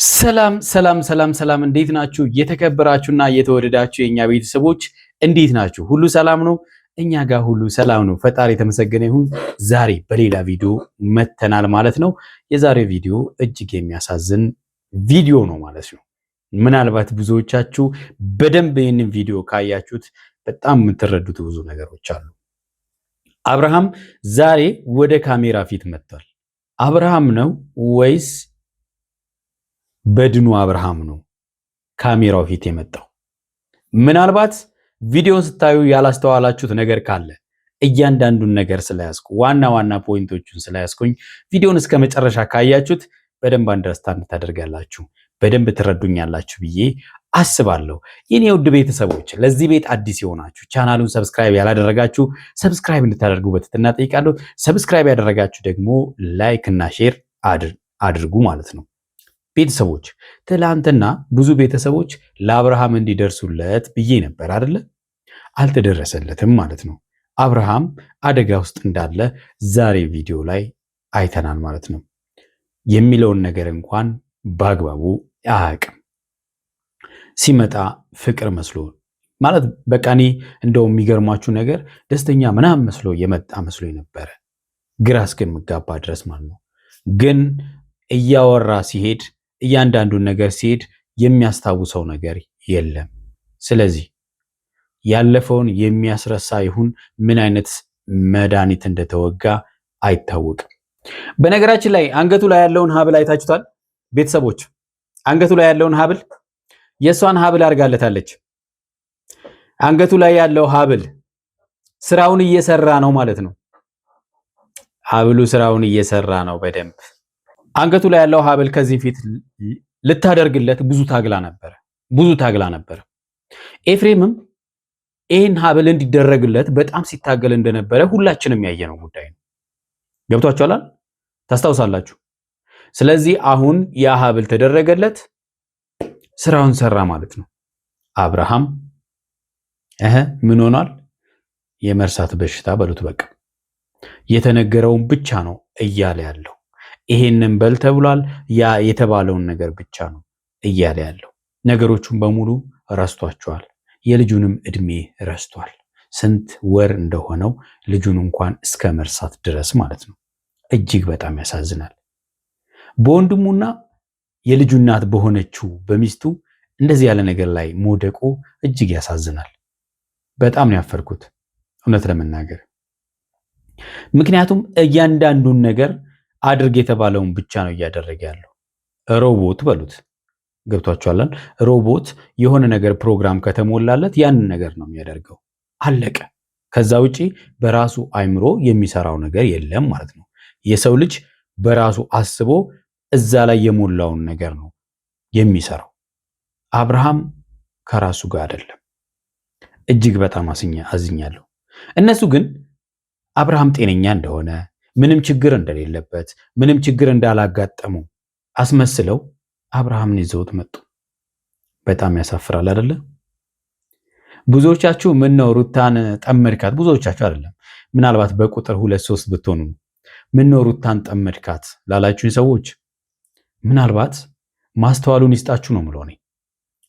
ሰላም ሰላም ሰላም ሰላም፣ እንዴት ናችሁ? የተከበራችሁና የተወደዳችሁ የኛ ቤተሰቦች እንዴት ናችሁ? ሁሉ ሰላም ነው? እኛ ጋር ሁሉ ሰላም ነው። ፈጣሪ የተመሰገነ ይሁን። ዛሬ በሌላ ቪዲዮ መተናል ማለት ነው። የዛሬው ቪዲዮ እጅግ የሚያሳዝን ቪዲዮ ነው ማለት ነው። ምናልባት ብዙዎቻችሁ በደንብ ይህንን ቪዲዮ ካያችሁት በጣም የምትረዱት ብዙ ነገሮች አሉ። አብርሃም ዛሬ ወደ ካሜራ ፊት መጥቷል። አብርሃም ነው ወይስ በድኑ አብርሃም ነው ካሜራው ፊት የመጣው? ምናልባት ቪዲዮን ስታዩ ያላስተዋላችሁት ነገር ካለ እያንዳንዱን ነገር ስለያዝኩ ዋና ዋና ፖይንቶቹን ስለያዝኩኝ ቪዲዮን እስከ መጨረሻ ካያችሁት በደንብ አንደርስታንድ ታደርጋላችሁ፣ በደንብ ትረዱኛላችሁ ብዬ አስባለሁ። የኔ ውድ ቤተሰቦች፣ ለዚህ ቤት አዲስ የሆናችሁ ቻናሉን ሰብስክራይብ ያላደረጋችሁ ሰብስክራይብ እንድታደርጉ በትህትና ጠይቃለሁ። ሰብስክራይብ ያደረጋችሁ ደግሞ ላይክ እና ሼር አድርጉ ማለት ነው። ቤተሰቦች ትላንትና ብዙ ቤተሰቦች ለአብርሃም እንዲደርሱለት ብዬ ነበር አይደለ? አልተደረሰለትም ማለት ነው። አብርሃም አደጋ ውስጥ እንዳለ ዛሬ ቪዲዮ ላይ አይተናል ማለት ነው። የሚለውን ነገር እንኳን በአግባቡ አያውቅም። ሲመጣ ፍቅር መስሎ ማለት በቃ እኔ እንደው የሚገርማችሁ ነገር ደስተኛ ምናምን መስሎ የመጣ መስሎ ነበረ፣ ግራ እስከምጋባ ድረስ ማለት ነው። ግን እያወራ ሲሄድ እያንዳንዱን ነገር ሲሄድ የሚያስታውሰው ነገር የለም። ስለዚህ ያለፈውን የሚያስረሳ ይሁን ምን አይነት መድኃኒት እንደተወጋ አይታወቅም። በነገራችን ላይ አንገቱ ላይ ያለውን ሀብል አይታችሁታል ቤተሰቦች? አንገቱ ላይ ያለውን ሀብል የእሷን ሀብል አድርጋለታለች። አንገቱ ላይ ያለው ሀብል ስራውን እየሰራ ነው ማለት ነው። ሀብሉ ስራውን እየሰራ ነው በደንብ። አንገቱ ላይ ያለው ሀብል ከዚህ ፊት ልታደርግለት ብዙ ታግላ ነበር። ኤፍሬምም ይህን ሀብል እንዲደረግለት በጣም ሲታገል እንደነበረ ሁላችንም ያየነው ጉዳይ ነው። ገብቷችኋል? ታስታውሳላችሁ። ስለዚህ አሁን ያ ሀብል ተደረገለት፣ ስራውን ሰራ ማለት ነው። አብርሃም ምን ሆኗል? የመርሳት በሽታ በሉት። በቃ የተነገረውን ብቻ ነው እያለ ያለው። ይሄንን በል ተብሏል። ያ የተባለውን ነገር ብቻ ነው እያለ ያለው። ነገሮቹን በሙሉ ረስቷቸዋል። የልጁንም እድሜ ረስቷል። ስንት ወር እንደሆነው ልጁን እንኳን እስከ መርሳት ድረስ ማለት ነው። እጅግ በጣም ያሳዝናል። በወንድሙና የልጁ እናት በሆነችው በሚስቱ እንደዚህ ያለ ነገር ላይ መውደቁ እጅግ ያሳዝናል። በጣም ነው ያፈርኩት እውነት ለመናገር። ምክንያቱም እያንዳንዱን ነገር አድርግ የተባለውን ብቻ ነው እያደረገ ያለው። ሮቦት በሉት። ገብቷችኋል? ሮቦት የሆነ ነገር ፕሮግራም ከተሞላለት ያንን ነገር ነው የሚያደርገው። አለቀ። ከዛ ውጪ በራሱ አይምሮ የሚሰራው ነገር የለም ማለት ነው። የሰው ልጅ በራሱ አስቦ እዛ ላይ የሞላውን ነገር ነው የሚሰራው። አብርሃም ከራሱ ጋር አይደለም። እጅግ በጣም አዝኛለሁ። እነሱ ግን አብርሃም ጤነኛ እንደሆነ ምንም ችግር እንደሌለበት ምንም ችግር እንዳላጋጠመው አስመስለው አብርሃምን ይዘውት መጡ። በጣም ያሳፍራል አይደለ? ብዙዎቻችሁ ምን ነው ሩታን ጠመድካት? ብዙዎቻችሁ አይደለም ምናልባት በቁጥር 2-3 ብትሆኑ ምን ነው ሩታን ጠመድካት ላላችሁኝ ሰዎች ምናልባት ማስተዋሉን ይስጣችሁ ነው የምለው እኔ።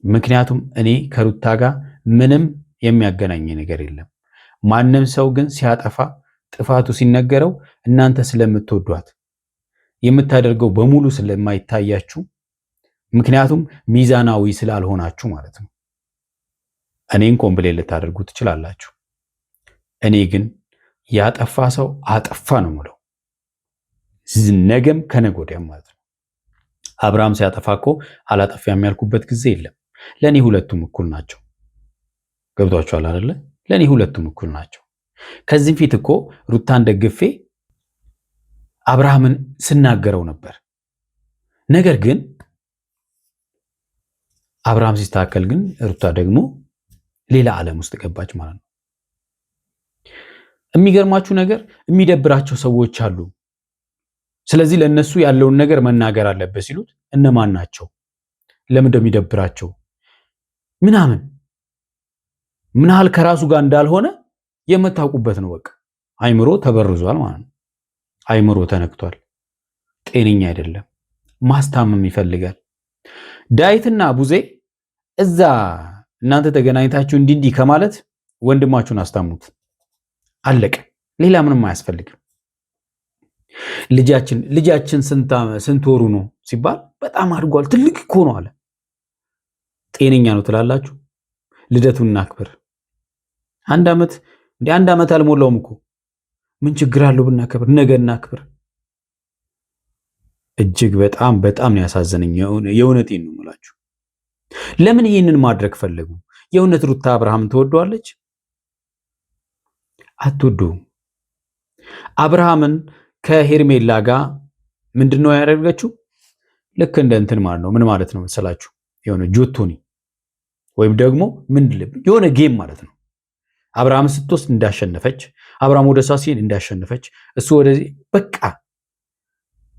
ምክንያቱም እኔ ከሩታ ጋር ምንም የሚያገናኝ ነገር የለም። ማንም ሰው ግን ሲያጠፋ ጥፋቱ ሲነገረው እናንተ ስለምትወዷት የምታደርገው በሙሉ ስለማይታያችሁ፣ ምክንያቱም ሚዛናዊ ስላልሆናችሁ ማለት ነው። እኔን ኮምፕሌን ልታደርጉ ትችላላችሁ። እኔ ግን ያጠፋ ሰው አጠፋ ነው የምለው፣ ነገም ከነገ ወዲያም ማለት ነው። አብርሃም ሲያጠፋ እኮ አላጠፋም ያልኩበት ጊዜ የለም። ለኔ ሁለቱም እኩል ናቸው። ገብቷችኋል አይደለ? ለኔ ሁለቱም እኩል ናቸው። ከዚህም ፊት እኮ ሩታን ደግፌ አብርሃምን ስናገረው ነበር። ነገር ግን አብርሃም ሲስተካከል ግን ሩታ ደግሞ ሌላ ዓለም ውስጥ ገባች ማለት ነው። የሚገርማችሁ ነገር የሚደብራቸው ሰዎች አሉ። ስለዚህ ለነሱ ያለውን ነገር መናገር አለበት ሲሉት እነማን ናቸው? ለምን እንደሚደብራቸው ምናምን ምን ያህል ከራሱ ጋር እንዳልሆነ የምታውቁበት ነው። በቃ አይምሮ ተበርዟል ማለት ነው። አይምሮ ተነክቷል። ጤነኛ አይደለም። ማስታመም ይፈልጋል። ዳዊትና ቡዜ እዛ እናንተ ተገናኝታችሁ እንዲህ ከማለት ወንድማችሁን አስታሙት። አለቀ። ሌላ ምንም አያስፈልግም። ልጃችን ስንት ወሩ ነው ሲባል በጣም አድጓል፣ ትልቅ እኮ ነው አለ። ጤነኛ ነው ትላላችሁ? ልደቱን እናክብር። አንድ ዓመት አልሞላውም እኮ ምን ችግር አለው ብናከብር? ነገ እናክብር። እጅግ በጣም ነው ያሳዘነኝ። የእውነቴን ነው የምላችሁ። ለምን ይህንን ማድረግ ፈለጉ? የእውነት ሩታ አብርሃምን ትወደዋለች? አትወደውም። አብርሃምን ከሄርሜላ ጋር ምንድነው ያደረገችው? ልክ እንደ እንትን ማለት ነው። ምን ማለት ነው መሰላችሁ? የሆነ ጆቶኒ ወይም ደግሞ የሆነ ጌም ማለት ነው። አብርሃም ስትወስድ እንዳሸነፈች፣ አብርሃም ወደ እሷ ሲሄድ እንዳሸነፈች፣ እሱ ወደዚህ በቃ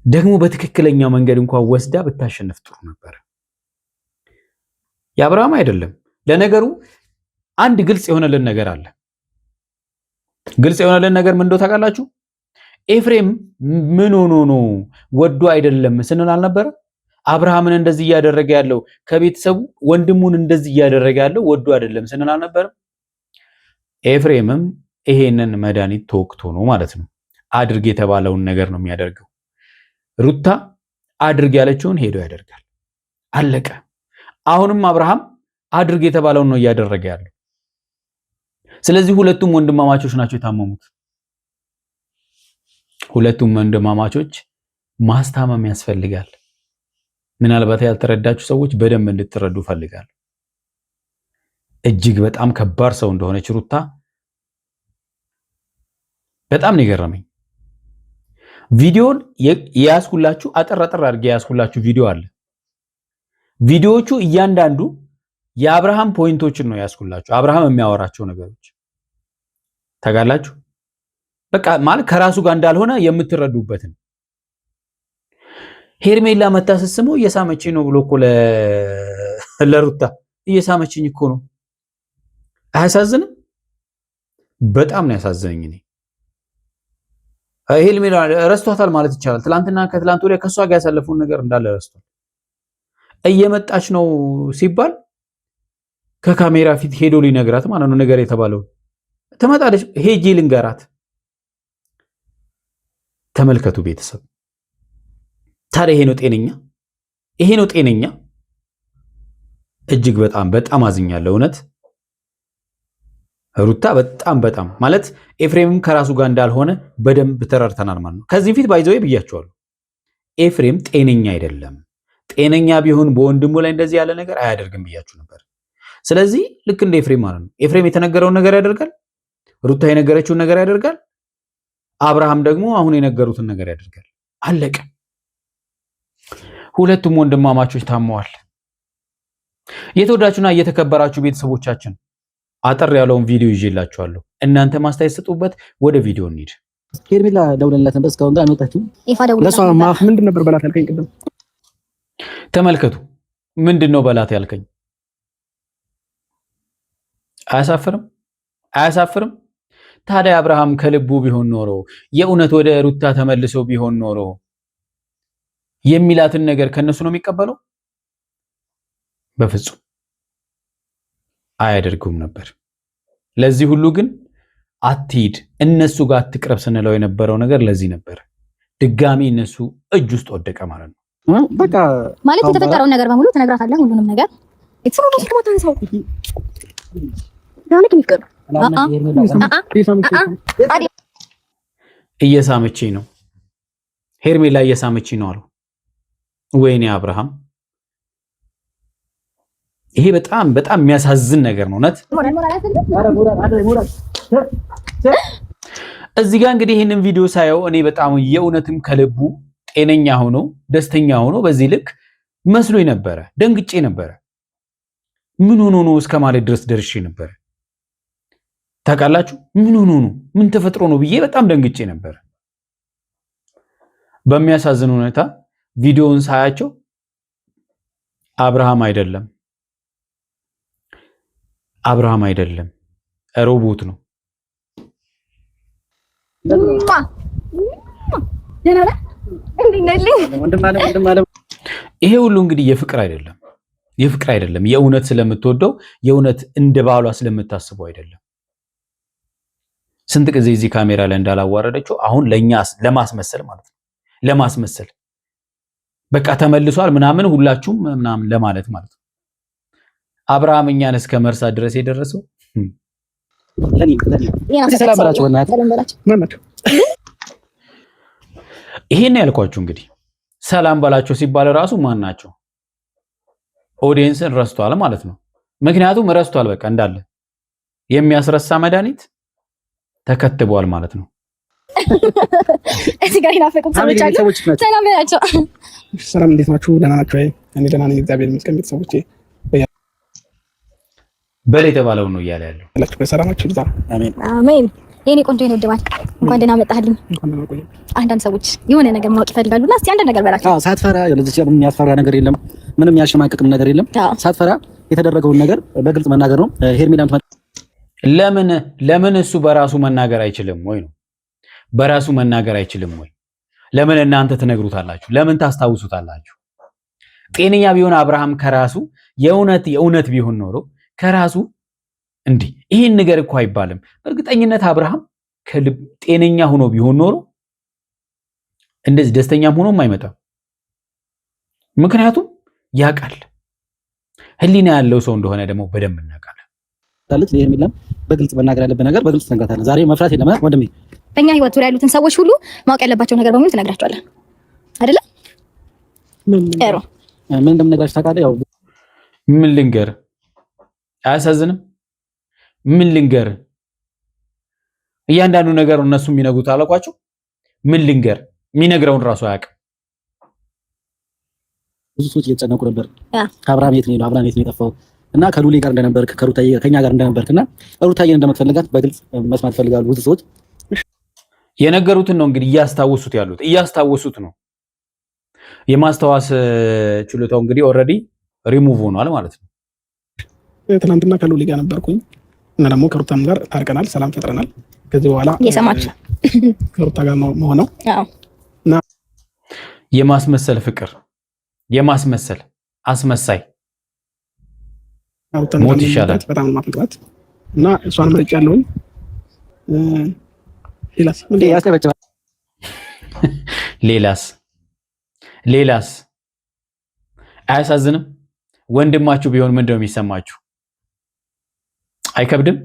ደግሞ በትክክለኛው መንገድ እንኳን ወስዳ ብታሸንፍ ጥሩ ነበር። የአብርሃም አይደለም። ለነገሩ አንድ ግልጽ የሆነልን ነገር አለ። ግልጽ የሆነልን ነገር ምን እንደው ታውቃላችሁ? ኤፍሬም ምን ሆኖ ነው ወዶ አይደለም ስንል አልነበረ? አብርሃምን እንደዚህ እያደረገ ያለው ከቤተሰቡ ወንድሙን እንደዚህ እያደረገ ያለው ወዶ አይደለም ስንል አልነበረ? ኤፍሬምም ይሄንን መድኃኒት ተወቅቶ ነው ማለት ነው። አድርግ የተባለውን ነገር ነው የሚያደርገው። ሩታ አድርግ ያለችውን ሄዶ ያደርጋል። አለቀ። አሁንም አብርሃም አድርግ የተባለውን ነው እያደረገ ያለው። ስለዚህ ሁለቱም ወንድማማቾች ናቸው የታመሙት። ሁለቱም ወንድማማቾች ማስታመም ያስፈልጋል። ምናልባት ያልተረዳችሁ ሰዎች በደንብ እንድትረዱ ፈልጋለሁ። እጅግ በጣም ከባድ ሰው እንደሆነች ሩታ በጣም ነው የገረመኝ። ቪዲዮን የያዝኩላችሁ አጠር አድርጌ የያዝኩላችሁ ቪዲዮ አለ። ቪዲዮዎቹ እያንዳንዱ የአብርሃም ፖይንቶችን ነው ያዝኩላችሁ። አብርሃም የሚያወራቸው ነገሮች ታጋላችሁ። በቃ ማለት ከራሱ ጋር እንዳልሆነ የምትረዱበትን። ሄርሜላ መታሰስመው እየሳመችኝ ነው ብሎ እኮ ለሩታ እየሳመችኝ እኮ ነው። አያሳዝንም? በጣም ነው ያሳዘነኝ። እኔ ሄርሜላ ረስቷታል ማለት ይቻላል። ትላንትና ከትላንት ወዲያ ከሷ ጋር ያሳለፈውን ነገር እንዳለ ረስቷል። እየመጣች ነው ሲባል ከካሜራ ፊት ሄዶ ሊነግራት ማለት ነው። ነገር የተባለው ትመጣለች፣ ሄጄ ልንገራት። ተመልከቱ ቤተሰብ። ታዲያ ይሄ ነው ጤነኛ? ይሄ ነው ጤነኛ? እጅግ በጣም አዝኛለሁ። እውነት ሩታ በጣም ማለት ኤፍሬምም ከራሱ ጋር እንዳልሆነ በደንብ ተረድተናል ማለት ነው። ከዚህ ፊት ባይዘው ብያቸዋለሁ። ኤፍሬም ጤነኛ አይደለም። ጤነኛ ቢሆን በወንድሙ ላይ እንደዚህ ያለ ነገር አያደርግም ብያችሁ ነበር። ስለዚህ ልክ እንደ ኤፍሬም ማለት ነው። ኤፍሬም የተነገረውን ነገር ያደርጋል፣ ሩታ የነገረችውን ነገር ያደርጋል፣ አብርሃም ደግሞ አሁን የነገሩትን ነገር ያደርጋል። አለቀ። ሁለቱም ወንድማማቾች ታመዋል። የተወዳችሁና እየተከበራችሁ ቤተሰቦቻችን አጠር ያለውን ቪዲዮ ይዤላችኋለሁ። እናንተ ማስተያየት ስጡበት። ወደ ቪዲዮ እንሂድ። ሄርሜላ ደውለላት ነበር፣ እስካሁን ጋር አልመጣችም። ለሷ ምንድን ነበር በላት ያልከኝ ቅድም? ተመልከቱ። ምንድን ነው በላት ያልከኝ? አያሳፍርም? ታዲያ አብርሃም ከልቡ ቢሆን ኖሮ የእውነት ወደ ሩታ ተመልሶ ቢሆን ኖሮ የሚላትን ነገር ከነሱ ነው የሚቀበለው? በፍጹም አያደርጉም ነበር። ለዚህ ሁሉ ግን አትሂድ፣ እነሱ ጋር አትቅረብ ስንለው የነበረው ነገር ለዚህ ነበር። ድጋሚ እነሱ እጅ ውስጥ ወደቀ ማለት ነው። በቃ ማለት የተፈጠረውን ነገር በሙሉ ትነግራታለህ። ሁሉንም ነገር እየሳመችኝ ነው ሄርሜላ እየሳመችኝ ነው አሉ። ወይኔ አብርሃም፣ ይሄ በጣም የሚያሳዝን ነገር ነው እውነት። እዚህ ጋር እንግዲህ ይህንን ቪዲዮ ሳየው እኔ በጣም የእውነትም ከልቡ ጤነኛ ሆኖ ደስተኛ ሆኖ በዚህ ልክ መስሎኝ ነበረ። ደንግጬ ነበረ። ምን ሆኖ ነው እስከ ማለት ድረስ ደርሼ ነበረ። ታውቃላችሁ? ምን ሆኖ ነው ምን ተፈጥሮ ነው ብዬ በጣም ደንግጬ ነበር። በሚያሳዝን ሁኔታ ቪዲዮውን ሳያቸው አብርሃም አይደለም ሮቦት ነው። ይሄ ሁሉ እንግዲህ የፍቅር አይደለም። የፍቅር አይደለም። የእውነት ስለምትወደው የእውነት እንደ ባሏ ስለምታስበው አይደለም። ስንት ጊዜ እዚህ ካሜራ ላይ እንዳላዋረደችው አሁን ለኛ ለማስመሰል ማለት ነው። ለማስመሰል በቃ ተመልሷል ምናምን ሁላችሁም ምናምን ለማለት ማለት ነው። አብርሃም እኛን እስከ መርሳት ድረስ የደረሰው ይሄን ያልኳችሁ እንግዲህ ሰላም በላቸው ሲባል ራሱ ማን ናቸው? ኦዲየንስን ረስቷል ማለት ነው። ምክንያቱም ረስቷል በቃ እንዳለ የሚያስረሳ መድኃኒት ተከትቧል ማለት ነው። እዚህ ጋር ይናፈቁት ሰዎች አሉ። ሰላም በላቸው። ሰላም እንዴት ናችሁ? ደህና ናችሁ? እኔ ደህና ነኝ እግዚአብሔር ይመስገን። ቤተሰቦቼ በል የተባለው ነው እያለ ያለው አላችሁ። በሰላማችሁ ይብዛ። አሜን አሜን። የኔ ቆንጆ የኔ ድባል እንኳን ደህና መጣህልኝ። አንዳንድ ሰዎች የሆነ ነገር ማወቅ ይፈልጋሉና እስቲ አንድ ነገር በላቸው። ሳትፈራ ለዚህ የሚያስፈራ ነገር የለም። ምንም ያሸማቅቅም ነገር የለም። ሳትፈራ የተደረገውን ነገር በግልጽ መናገር ነው። ሄርሜላም ለምን እሱ በራሱ መናገር አይችልም ወይ ነው? በራሱ መናገር አይችልም ወይ? ለምን እናንተ ትነግሩታላችሁ? ለምን ታስታውሱታላችሁ? ጤነኛ ቢሆን አብርሃም ከራሱ የእውነት ቢሆን ኖሮ ከራሱ እንዲህ ይሄን ነገር እኮ አይባልም። በእርግጠኝነት አብርሃም ከልብ ጤነኛ ሆኖ ቢሆን ኖሮ እንደዚህ ደስተኛም ሆኖም አይመጣም። ምክንያቱም ያውቃል፣ ህሊና ያለው ሰው እንደሆነ ደግሞ በደንብ እናውቃለን። ታለች ለሄርሜላም በግልጽ መናገር ያለበት ነገር በግልጽ ተነግራታለህ። ዛሬ መፍራት የለም ወንድሜ። በእኛ ህይወት ዙሪያ ያሉትን ሰዎች ሁሉ ማወቅ ያለባቸው ነገር በሙሉ ትነግራቸዋለህ አይደለ? ምን እንደምነግራችሁ ታውቃለህ? ያው ምን ልንገር? አያሳዝንም? ምን ልንገር? እያንዳንዱ ነገር እነሱ የሚነግሩት አለቋቸው። ምን ልንገር? የሚነግረውን ራሱ አያውቅም። ብዙ ሰዎች እየተጨነቁ ነበር። አብርሃም የት ነው? አብርሃም የት ነው የጠፋው? እና ከሉሌ ጋር እንደነበርክ ከሩታዬ ከኛ ጋር እንደነበርክና ሩታዬን እንደምትፈልጋት በግልጽ መስማት ፈልጋሉ ብዙ ሰዎች። የነገሩትን ነው እንግዲህ እያስታወሱት ነው። የማስታወስ ችሎታው እንግዲህ ኦልሬዲ ሪሙቭ ሆኗል ማለት ነው። ትናንትና ከሉሌ ጋር ነበርኩኝ እና ደግሞ ከሩታም ጋር ታርቀናል፣ ሰላም ፈጥረናል። ከዚህ በኋላ እየሰማችሁ ከሩታ ጋር ነው መሆነው እና የማስመሰል ፍቅር የማስመሰል አስመሳይ ሞት ይሻላል። በጣም ማፍቅራት እና እሷን መርጫ ያለውን ሌላስ አያሳዝንም? ወንድማችሁ ቢሆን ምንድን ነው የሚሰማችሁ? አይከብድም?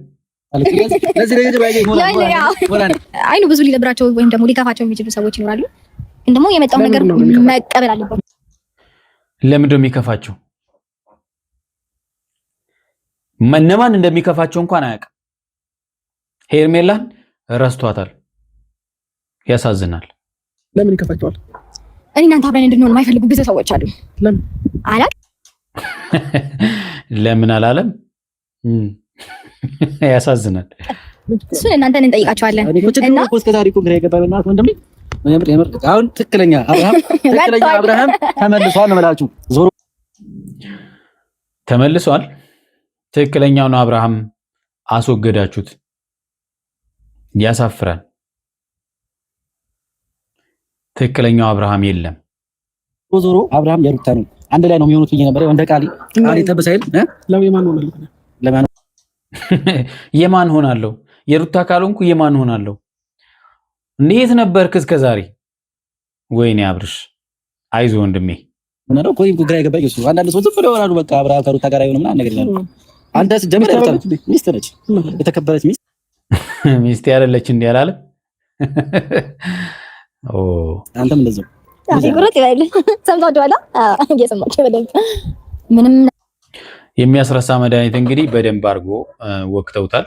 አይኑ ብዙ ሊደብራቸው ወይም ደግሞ ሊከፋቸው የሚችሉ ሰዎች ይኖራሉ። ግን ደግሞ የመጣው ነገር መቀበል አለባቸው። ለምንድን ነው የሚከፋቸው? እነማን እንደሚከፋቸው እንኳን አያውቅም። ሄርሜላን ረስቷታል። ያሳዝናል። ለምን ይከፋቸዋል? እኔ እናንተ አብረን እንድንሆን የማይፈልጉ ብዙ ሰዎች አሉ። ለምን አላለም? ያሳዝናል። እሱን እናንተን እንጠይቃቸዋለን። አሁን ትክክለኛ አብርሃም ተመልሷል ነው የምላችሁ። ዞሮ ተመልሷል። ትክክለኛውን አብርሃም አስወገዳችሁት። ያሳፍራል። ትክክለኛው አብርሃም የለም። ዞሮ አብርሃም የሩታ ነው። አንድ ላይ ነው የሚሆኑት ብዬ ነበር። እንደ ቃሊ ተበሳይል የማን ሆናለሁ? የሩታ ካልሆንኩ የማን ሆናለሁ? እንዴት ነበርክ እስከ ዛሬ? ወይኔ አብርሽ አይዞህ ወንድሜ። ምንድነው ቆይ ግራ የገባኝ እሱ አንዳንድ ሰው ዝም ብለው ያወራሉ። በቃ አብርሃም ከሩታ ጋር አይሆንም ምናምን ነገር ይላሉ። አንተ ጀምር ሚስት ነች፣ የተከበረች ሚስት ያለች እንዴ ያላለ አንተም እንደዛው አሲጉረት ይላል። ሰምታችኋል? እየሰማችሁ በደንብ ምንም የሚያስረሳ መድኃኒት እንግዲህ በደንብ አድርጎ ወቅተውታል።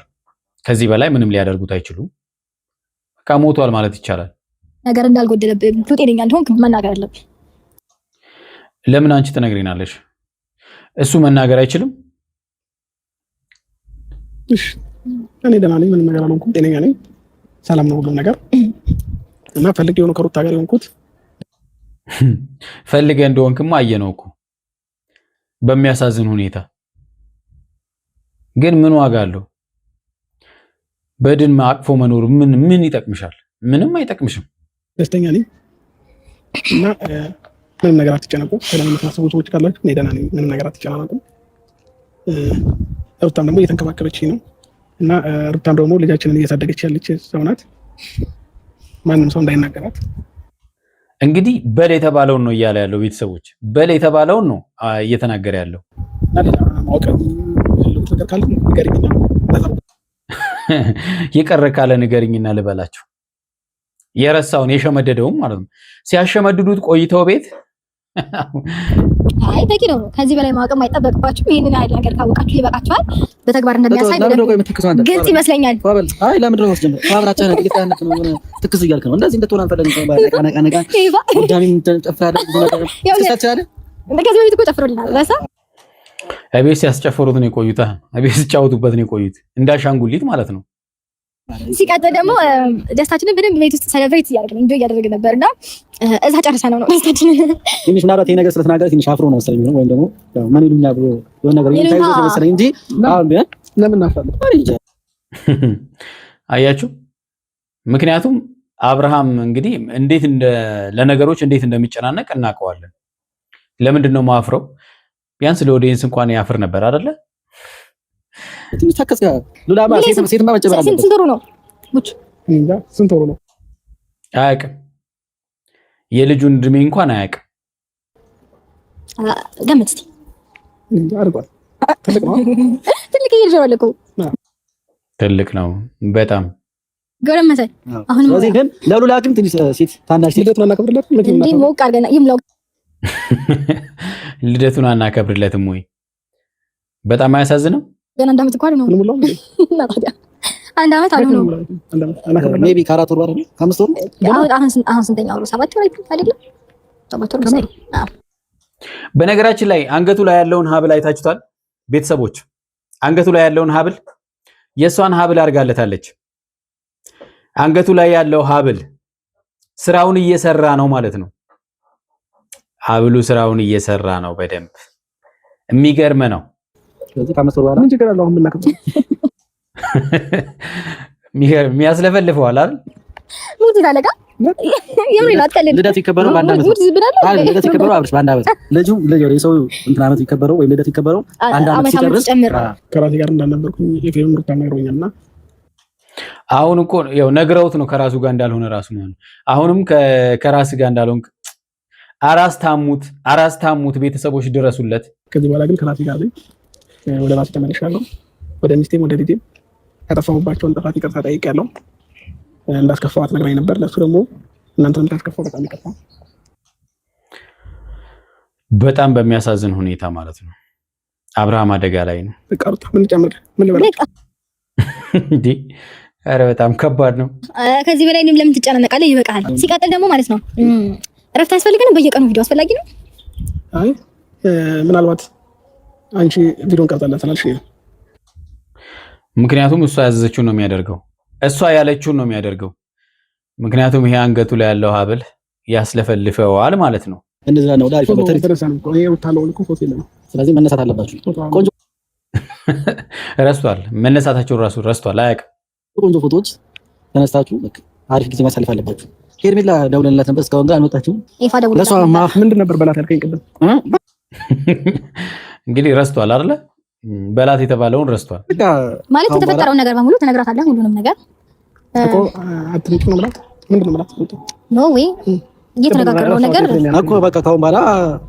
ከዚህ በላይ ምንም ሊያደርጉት አይችሉም። በቃ ሞቷል ማለት ይቻላል። ነገር እንዳልጎደለብህ ጤነኛ እንደሆንክ መናገር አለብህ። ለምን አንቺ ትነግሪናለሽ? እሱ መናገር አይችልም? እሺ እኔ ደህና ነኝ፣ ምንም ነገር አልሆንኩም፣ ጤነኛ ነኝ፣ ሰላም ነው ሁሉም ነገር እና ፈልጌ የሆነ ከሩታ ጋር የሆንኩት ፈልገ እንደሆንክማ አየነው እኮ በሚያሳዝን ሁኔታ። ግን ምን ዋጋ አለው? በድን አቅፎ መኖር ምን ይጠቅምሻል? ምንም አይጠቅምሽም። ደስተኛ ነኝ እና ምንም ነገር አትጨነቁ። ሰላም የምታስቡ ሰዎች ካላችሁ እኔ ደህና ነኝ። ምንም ነገር አትጨናነቁ። ሩታም ደግሞ እየተንከባከበች ነው እና ሩታም ደግሞ ልጃችንን እያሳደገች ያለች ሰው ናት። ማንም ሰው እንዳይናገራት። እንግዲህ በል የተባለውን ነው እያለ ያለው ቤተሰቦች፣ በል የተባለውን ነው እየተናገረ ያለው። የቀረ ካለ ንገርኝና ልበላችሁ። የረሳውን የሸመደደውም ማለት ነው። ሲያሸመድዱት ቆይተው ቤት አይ በቂ ነው። ከዚህ በላይ ማወቅም አይጠበቅባችሁም። ይሄንን አይደል ነገር ካወቃችሁ ይበቃችኋል። በተግባር እንደሚያሳይ ግልጽ ይመስለኛል። አይ ለምንድን ነው ማስጀመር? ፋብራቻ ነው ሊቃነት ነው ትክስ እያልክ ነው። እንደዚህ እንደተሆነ አንፈልግም። ነቃ ወዳሚም ተጨፍራለ ብዙ ነገር ተሳቻለ። ከዚህ በፊት እኮ ጨፍሮልናል። ረሳ አቤት ሲያስጨፍሩት ነው የቆዩት። አቤት ሲጫወቱበት ነው የቆዩት። እንዳሻንጉሊት ማለት ነው። ሲቀጥል ደግሞ ደስታችንን በደንብ ቤት ውስጥ ሰለብሬት እያደረግን እንጆይ እያደረግን ነበርና እዛ ጨርሰነው ነው ደስታችንን። ትንሽ ምናልባት ይሄ ነገር ስለተናገረ ትንሽ አፍሮ ነው መሰለኝ ወይም ደግሞ ምን ይሉኛል ብሎ የሆነ ነገር ይታይዞት መሰለኝ እንጂ አሁን ቢሆን ለምን አፈለ አያችሁ። ምክንያቱም አብርሃም እንግዲህ እንዴት ለነገሮች እንዴት እንደሚጨናነቅ እናውቀዋለን። ለምንድን ነው ማፍረው? ቢያንስ ለኦዲየንስ እንኳን ያፍር ነበር አይደለ? ትንሽ ታከስ ጋር ሉላማ ሴትማ መጨመር አለበት። ስንት ወሩ ነው? ሙች እንጃ ስንት ወሩ ነው? አያውቅም። የልጁን እድሜ እንኳን አያውቅም። ገምት እስቲ። እንጃ አድርጓል። ትልቅ ነው። ትልቅ ይልጀዋል እኮ ትልቅ ነው በጣም ጎረመሰ። አሁን ስለዚህ ግን ለሉላ ግን ትንሽ ሴት ታናሽ ልደቱን አናከብርለትም? እንዴ ሞቅ አድርገና ይምላው ልደቱን አናከብርለትም ወይ? በጣም አያሳዝንም? ገና አንድ ዓመት እንኳን ነው። አንድ ዓመት አልሆነው። ሜቢ ከአራት ወር አይደል? ከአምስት ወር አሁን ስንተኛ ወሩ? 7 ወር አይደለም? 7 ወር መሰለኝ። በነገራችን ላይ አንገቱ ላይ ያለውን ሀብል አይታችሁታል ቤተሰቦች? አንገቱ ላይ ያለውን ሀብል የሷን ሀብል አድርጋለታለች። አንገቱ ላይ ያለው ሀብል ስራውን እየሰራ ነው ማለት ነው። ሀብሉ ስራውን እየሰራ ነው በደንብ የሚገርም ነው። ስለዚህ ከአምስት ወር በኋላ ምን ችግር አለው? አሁን ምናከብር የሚያስለፈልፈዋል አይደል? ሙት ታለቃ የምን አትቀልል። ልደት ይከበረው በአንድ ዓመት አይደል? ልደት ይከበረው አብርሽ በአንድ ዓመት ልጁ የሰው እንትን ዓመት ይከበረው ወይም ልደት ይከበረው አንድ ዓመት ሲጨርስ ከራሴ ጋር እንዳልነበርኩኝ የፌም ሩታ ነግሮኛልና አሁን እኮ ያው ነግረውት ነው ከራሱ ጋር እንዳልሆነ ራሱ ነው። አሁንም ከራስ ጋር እንዳልሆን አራስ ታሙት ቤተሰቦች ድረሱለት። ከዚህ በኋላ ግን ከራሴ ጋር ወደ ራሴ ተመልሻለሁ። ወደ ሚስቴም ወደ ልጄም ያጠፋሁባቸውን ጥፋት ይቅርታ ጠይቄያለሁ። እንዳስከፋዋት ነግራኝ ነበር። ለሱ ደግሞ እናንተን እንዳስከፋው በጣም ይቅርታ። በጣም በሚያሳዝን ሁኔታ ማለት ነው። አብርሃም አደጋ ላይ ነው። በቃ ሩታ ምን ጨምር ምን ልበል እንዴ? ኧረ በጣም ከባድ ነው። ከዚህ በላይ እኔም ለምን ትጨናነቃለህ? ይበቃል። ሲቀጥል ደግሞ ማለት ነው እረፍት አስፈልገን በየቀኑ ቪዲዮ አስፈላጊ ነው? አይ ምናልባት አንቺ ቪዲዮን ቀርጻለን ስላልሽ ነው። ምክንያቱም እሷ ያዘዘችውን ነው የሚያደርገው፣ እሷ ያለችውን ነው የሚያደርገው። ምክንያቱም ይሄ አንገቱ ላይ ያለው ሀብል ያስለፈልፈዋል ማለት ነው። እንደዛ ነው ዳሪፍ በተሪ ስለዚህ መነሳት አለባችሁ። ቆንጆ ረስቷል፣ መነሳታቸው ራሱ ረስቷል፣ አያውቅም። ቆንጆ ፎቶዎች ተነስታችሁ በቃ አሪፍ ጊዜ ማሳለፍ አለባችሁ። ሄርሜላ ደውለንላት ነበር፣ እስካሁን ጋር አልመጣችም። ለሷ ምንድን ነበር በላት ያልከኝ ቅድም? እንግዲህ ረስቷል አይደለ? በላት የተባለውን ረስቷል ማለት የተፈጠረውን ነገር በሙሉ ትነግራታለህ። ሁሉንም ነገር እኮ አትሪቱ ነው ማለት ምንድን ነው ማለት ነው ወይ እየተነጋገርነው ነገር እኮ በቃ ካሁን በኋላ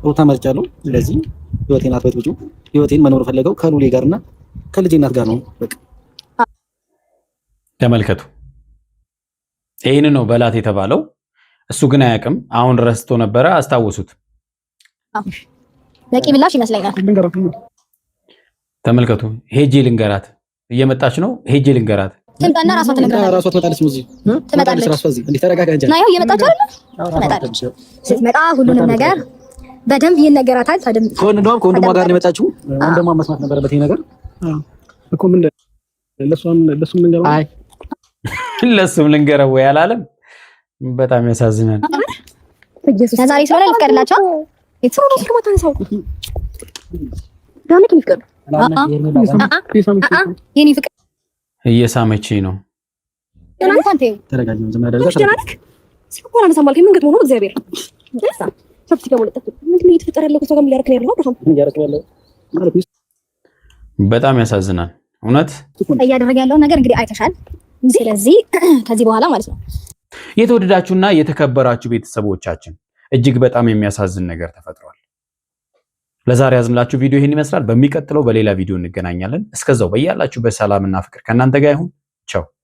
ሩታ መርጫለሁ። ስለዚህ ህይወቴን አትበጥብጪው። ህይወቴን መኖር ፈለገው ከሉሌ ጋርና ከልጄ እናት ጋር ነው። በቃ ተመልከቱ፣ ይሄን ነው በላት የተባለው። እሱ ግን አያውቅም። አሁን ረስቶ ነበረ። አስታውሱት። በቂ ምላሽ ይመስለኛል። ተመልከቱ። ሄጄ ልንገራት፣ እየመጣች ነው። ሄጄ ልንገራት ትምጣና ራሷ ትነግራታለች። ራሷ ትመጣለች። ሙዚ ትመጣለች። ራሷ እዚህ እንዴ ተረጋጋ እንጂ ናየው እየመጣች አይደል? ትመጣለች። ስትመጣ ሁሉንም ነገር በደንብ ይነገራታል። ከወንድሟ ጋር ነው የመጣችው። ወንድሟ መስማት ነበረበት ይሄ ነገር እኮ ምን ለሷም ልንገረው። አይ ለሱም ልንገረው ወይ አላለም። በጣም ያሳዝናል። ዛሬ ስለሆነ ልፍቀድላቸው እየሳመች ነው። ሰብት ጋር ማለት ነው። ምንድነው እየተፈጠረ ያለው? ከሰው ጋር እያደረክ ያለው አብርሃም? እያደረክ ያለው ማለት ነው። በጣም ያሳዝናል። እውነት እያደረገ ያለው ነገር እንግዲህ አይተሻል። ስለዚህ ከዚህ በኋላ ማለት ነው የተወደዳችሁና የተከበራችሁ ቤተሰቦቻችን እጅግ በጣም የሚያሳዝን ነገር ተፈጥሯል። ለዛሬ ያዝንላችሁ ቪዲዮ ይሄን ይመስላል። በሚቀጥለው በሌላ ቪዲዮ እንገናኛለን። እስከዛው በያላችሁበት ሰላምና ፍቅር ከእናንተ ጋር ይሁን። ቻው